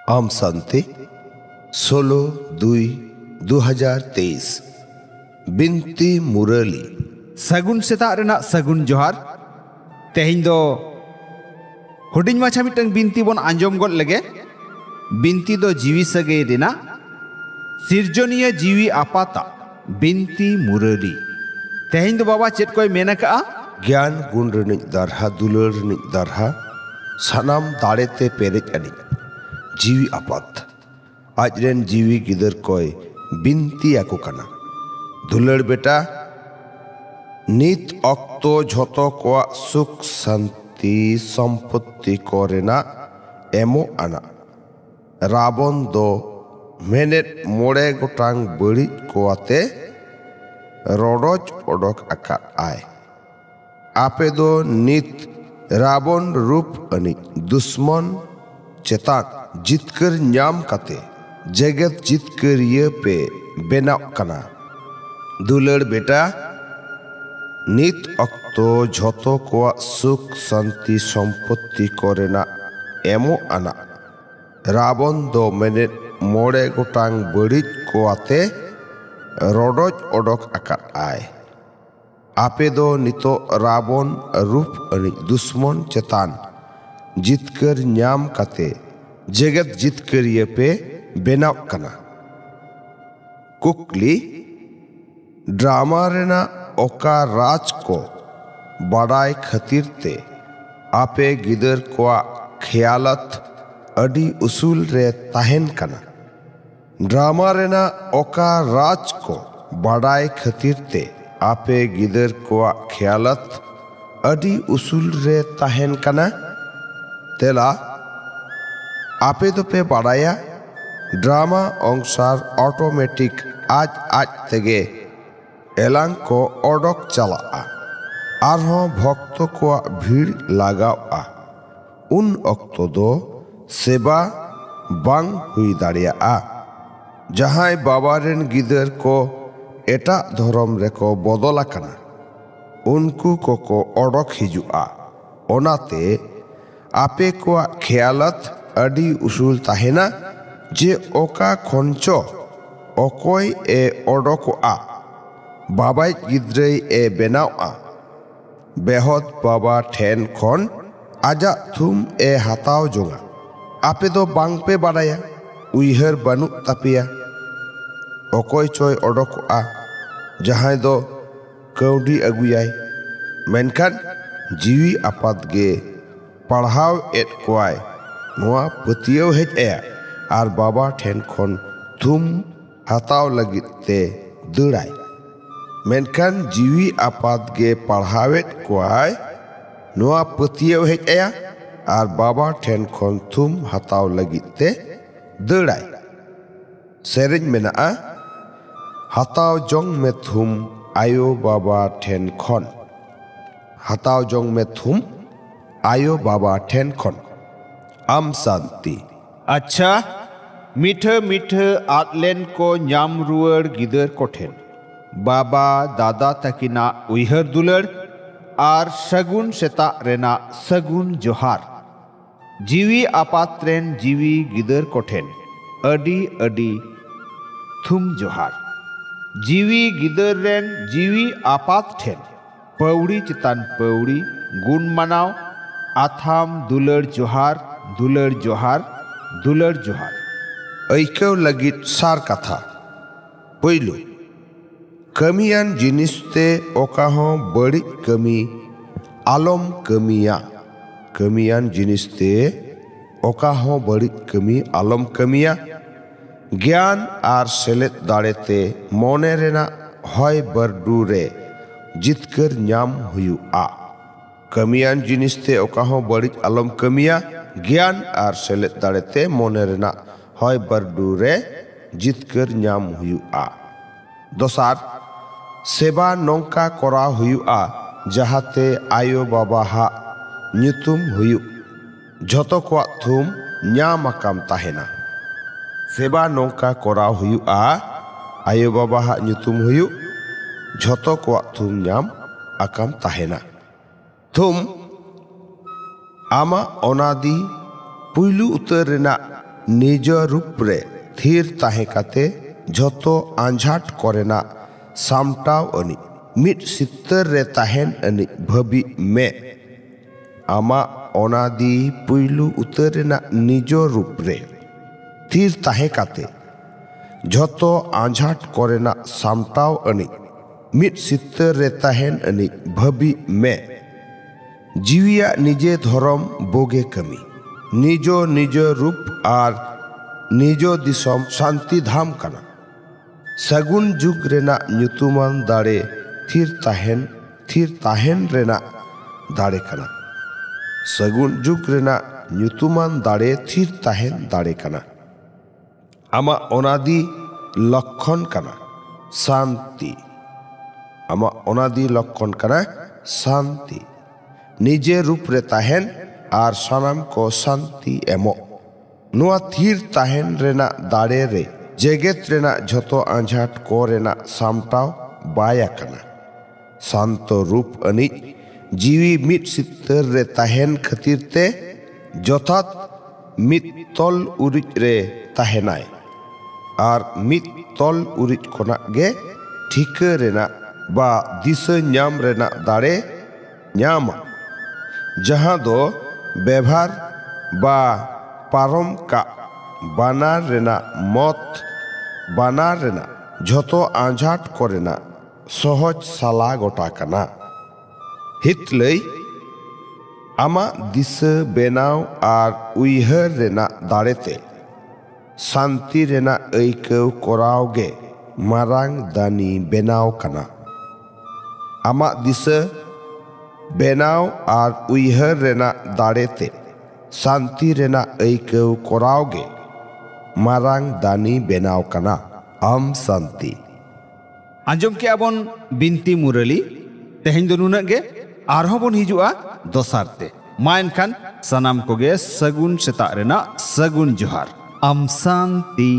आम शांति 16/2/2023 बिनती मुरली सगुन सेता रेना सगुन जोहार तेहिं दो हुडिंग माछा मिटंग बिनती बोन आंजोम गोद लगे बिनती दो जीवी सगे रेना सिरजोनिया जीवी आपाता बिनती मुरली तेहिं दो बाबा चेत कोई मेना का ज्ञान गुण रनिक दारहा दुलर रनिक दारहा सानाम दाड़ेते पेरेज अनिक जीवी आपात आजरेन जीवी गिदर कोई बिनती आको कना दुलर बेटा नित अक्तो झोतो को सुख शांति संपत्ति कोरेना एमो आना रावण दो मेनेट मोड़े गोटांग बड़ी कोआते रोडोज ओडोक आका आय आपे दो नित रावण रूप अनि दुश्मन चेतान जितकर न्याम काते जगत जितकर ये पे बेनाव कना दुलर बेटा नित अक्तो झोतो को सुख शांति संपत्ति कोरेना एमो आना रावण दो मेनेट मोड़े गोटांग बड़ी कोआते रोडोज ओडोक आका आय आपे दो नितो रावण रूप अनि दुश्मन चेतान जितकर न्याम काते जगत जितकर ये पे बेनाव कना कुकली ड्रामा रेना ओका राज को बड़ाई खातिर ते आपे गिदर कोआ ख्यालत अडी उसूल रे ताहेन कना ड्रामा रेना ओका राज को बड़ाई खातिर ते आपे गिदर कोआ ख्यालत अडी उसूल रे ताहेन कना तेला आपे तो पे बड़ाया ड्रामा अंसार ऑटोमेटिक आज तेगे एलांग को ओडोक चला आरहों भक्त को भीड़ लगावा उन अक्तो दो सेवा बांग हुई दाड़िया जहां बाबारेन गिदर को एटा धर्म रेको बदला कना उनको को ओडोक हिजुआ ओनाते आपे को ख्यालत अडी उसूल ताहेना जे ओका खंचो ओकोय ए ओडोकोआ बाबाई गिद्रई ए बेनावा बेहद बाबा ठेन खन आजा थुम ए हाताव जोंगा आपे दो बांग पे बाड़ाया उइहर बानु तापिया ओकोय चोय ओडोकोआ जहां दो कौडी अगुयाय मेनखान जीवी आपात गे पढ़ाव एट कोआय नोआ पतियाव हेज ए आर बाबा ठेन खन थुम हाताव लगित ते दड़ाय मेनखान जीवी आपात गे पढ़ावेट कोआय नोआ पतियाव हेज ए आर बाबा ठेन खन थुम हाताव लगित ते दड़ाय सेरेज मेना हाताव जोंग में थुम आयो बाबा ठेन खन हाताव जोंग में थुम आयो बाबा ठेन खन आम शांति अच्छा मीठे मीठे आतलेन को न्याम रुअर गिदर कोठेन बाबा दादा तकिना उइहर दुलर आर सगुन सेता रेना सगुन जोहार जीवी आपात्रेन जीवी गिदर कोठेन अडी अडी थुम जोहार जीवी गिदर रेन जीवी आपात ठेन पौड़ी चितान पौड़ी गुण मनाव आथाम दुलर जोहार दुलर जोहार दुलर जोहार ऐकव लगित सार कथा पहिलू कमियान जिनिसते ओकाहो बड़ी कमी आलम कमिया कमियान जिनिसते ओकाहो बड़ी कमी आलम कमिया ज्ञान आर सेलेत दाड़ेते मोने रेना हय बरडू रे जितकर न्याम हुयुआ कमियान जिनिसते ओकाहो बड़ी आलम कमिया ज्ञान आर सेलेत दाड़ेते मोने रेना हय बरडू रे जितकर न्याम हुयुआ दोसार सेवा नौका करा हुयुआ जहाते आयो बाबा हा न्युतुम हुयु झोतो को थुम न्याम आकाम ताहेना सेवा नौका करा हुयुआ आयो बाबा हा न्युतुम हुयु झोतो को थुम न्याम आकाम ताहेना थुम आमा ओनादी पुइलु उतर रेना निज रूप रे थीर ताहे काते झोतो आंझाट कोरेना सामटाव अनि मिट सित्तर रे ताहेन अनि भाबी मे आमा ओनादी पुइलु उतरेना निज रूप रे थीर ताहे काते झोतो आंझाट कोरेना सामटाव अनि मिट सित्तर रे ताहेन अनि भाबी मे जीविया निजे धर्म बोगे कमी निजो निज रूप आर निजो दिसम शांति धाम कना सगुन जुग रेना ᱧᱩᱛᱩᱢᱟᱱ दाड़े थीर ताहेन रेना दाड़े कना सगुन जुग रेना ᱧᱩᱛᱩᱢᱟᱱ दाड़े थीर ताहेन दाड़े कना आमा ओनादी लक्षण कना शांति आमा ओनादी लक्षण कना शांति निजे रूप रे ताहेन आर सानाम को शांति एमो नुआ थीर ताहेन रेना दाड़े रे जेगेत रेना झोतो आंझाट को रेना सामटाव बाया कना शांत रूप अनि जीवी मिट सित्तर रे ताहेन खातिर ते जथात मित तल उरिज रे ताहेनाय आर मित तल उरिज खोना गे ठिका रेना बा दिशा ᱧᱟᱢ रेना दाड़े ᱧᱟᱢᱟ जहाँ दो व्यवहार बा पारम का बानार रेना मत बानार रेना झोतो आंझाट कोरेना सहज साला गोटा कना हितलई आमा दिशा बेनाव आर उइहर रेना दाड़ेते शांति रेना ऐकव कोराव गे मारांग दानी बेनाव कना आमा दिशा बेनाव आर उइहर रेना दाड़ेते शांति रेना ऐकव कोरावगे मारांग दानी बेनाव कना आम शांति आंजम के आबन बिनती मुरली तेहें दो नुना गे आरहों बन हिजुआ दोसारते मायन खान सनाम को गे सगुन सेता रेना सगुन जोहार आम शांति।